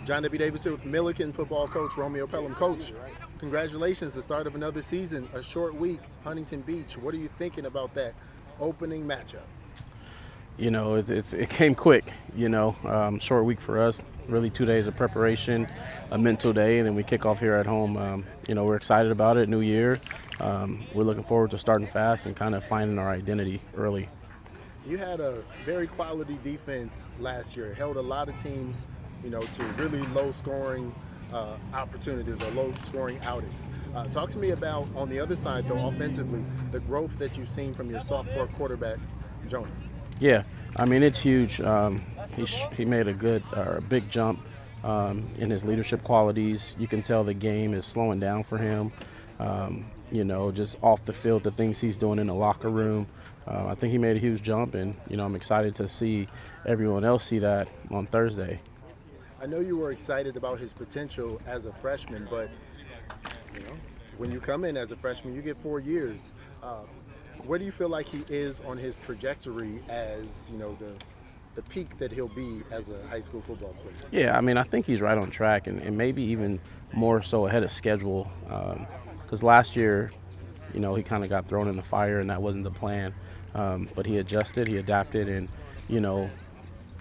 John W. Davis here with Millikan football coach Romeo Pellum. Coach, congratulations, the start of another season, a short week, Huntington Beach. What are you thinking about that opening matchup? You know, it came quick, short week for us, really 2 days of preparation, a mental day, and then we kick off here at home. We're excited about it, new year. We're looking forward to starting fast and kind of finding our identity early. You had a very quality defense last year, held a lot of teams, to really low-scoring opportunities or low-scoring outings. Talk to me about, on the other side, though, offensively, the growth that you've seen from your sophomore quarterback, Jonah. Yeah, I mean, it's huge. He made a big jump in his leadership qualities. You can tell the game is slowing down for him. Just off the field, the things he's doing in the locker room. I think he made a huge jump, and, I'm excited to see everyone else see that on Thursday. I know you were excited about his potential as a freshman, but when you come in as a freshman, you get 4 years. Where do you feel like he is on his trajectory as, the peak that he'll be as a high school football player? Yeah, I mean, I think he's right on track, and maybe even more so ahead of schedule. Because last year, he kind of got thrown in the fire, and that wasn't the plan. But he adjusted, he adapted, and,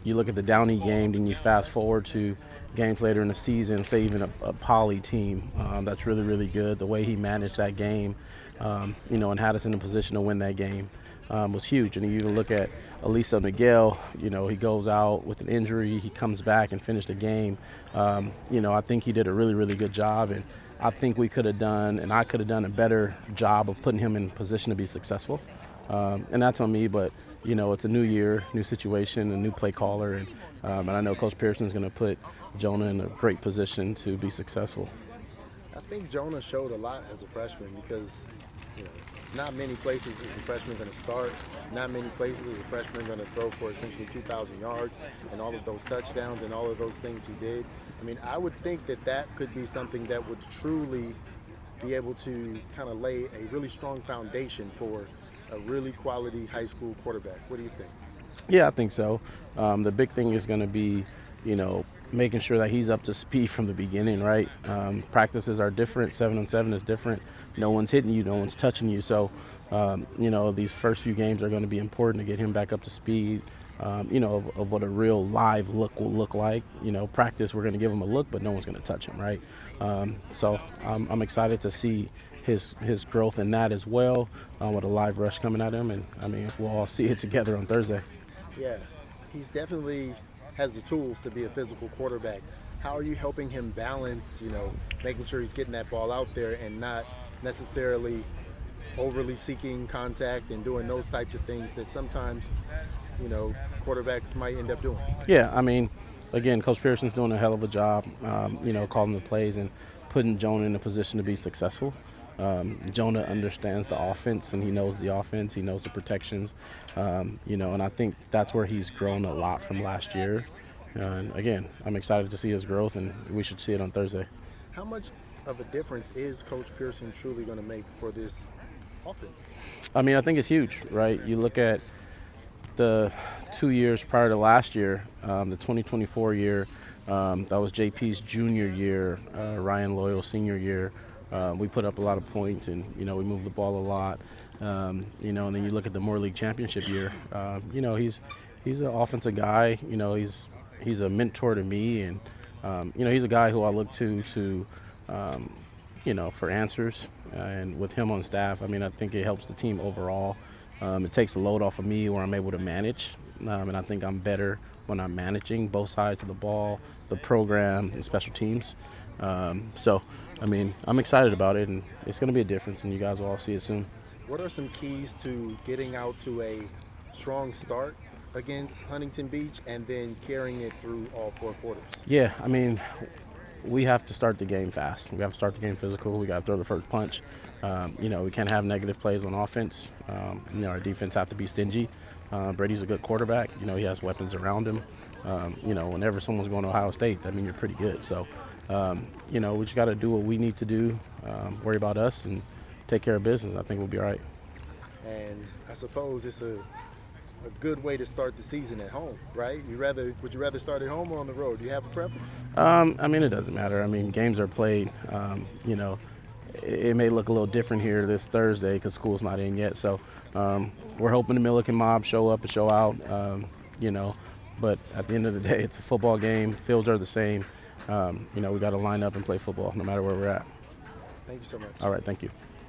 you look at the Downey game, then you fast forward to games later in the season, say even a Poly team that's really, really good. The way he managed that game, and had us in a position to win that game was huge. And you even look at Elisa Miguel, he goes out with an injury, he comes back and finished the game. I think he did a really, really good job, and I think I could have done a better job of putting him in position to be successful. And that's on me, but it's a new year, new situation, a new play caller, and I know Coach Pearson's going to put Jonah in a great position to be successful. I think Jonah showed a lot as a freshman because not many places is a freshman going to start. Not many places is a freshman going to throw for essentially 2,000 yards and all of those touchdowns and all of those things he did. I mean, I would think that could be something that would truly be able to kind of lay a really strong foundation for a really quality high school quarterback. What do you think? Yeah, I think so. The big thing is going to be, making sure that he's up to speed from the beginning, right? Practices are different. 7-on-7 is different. No one's hitting you. No one's touching you. So, these first few games are going to be important to get him back up to speed, of what a real live look will look like. Practice, we're going to give him a look, but no one's going to touch him, right? So I'm excited to see his growth in that as well, with a live rush coming at him, and I mean we'll all see it together on Thursday. Yeah, he's definitely has the tools to be a physical quarterback. How are you helping him balance, making sure he's getting that ball out there and not necessarily overly seeking contact and doing those types of things that sometimes, quarterbacks might end up doing? Yeah, I mean, again, Coach Pearson's doing a hell of a job, calling the plays and putting Jonah in a position to be successful. Jonah understands the offense, and he knows the offense. He knows the protections, and I think that's where he's grown a lot from last year. And again, I'm excited to see his growth, and we should see it on Thursday. How much of a difference is Coach Pearson truly going to make for this offense? I mean, I think it's huge, right? You look at the 2 years prior to last year, the 2024 year, that was JP's junior year, Ryan Loyal's senior year. We put up a lot of points, and we moved the ball a lot. And then you look at the Moore League championship year. He's an offensive guy. He's a mentor to me, and he's a guy who I look to for answers. And with him on staff, I mean, I think it helps the team overall. It takes the load off of me where I'm able to manage, and I think I'm better when I'm managing both sides of the ball, the program, and special teams. So, I mean, I'm excited about it, and it's going to be a difference, and you guys will all see it soon. What are some keys to getting out to a strong start against Huntington Beach and then carrying it through all 4 quarters? Yeah, I mean, we have to start the game fast. We have to start the game physical. We got to throw the first punch. We can't have negative plays on offense. Our defense have to be stingy. Brady's a good quarterback. He has weapons around him. Whenever someone's going to Ohio State, that means you're pretty good. So, we just got to do what we need to do, worry about us, and take care of business. I think we'll be all right. And I suppose it's a a good way to start the season at home, right? Would you rather start at home or on the road? Do you have a preference? I mean, it doesn't matter. I mean, games are played. You know, it may look a little different here this Thursday because school's not in yet. So we're hoping the Millikan mob show up and show out. You know, but at the end of the day, it's a football game. Fields are the same. You know, we got to line up and play football no matter where we're at. Thank you so much. All right, thank you.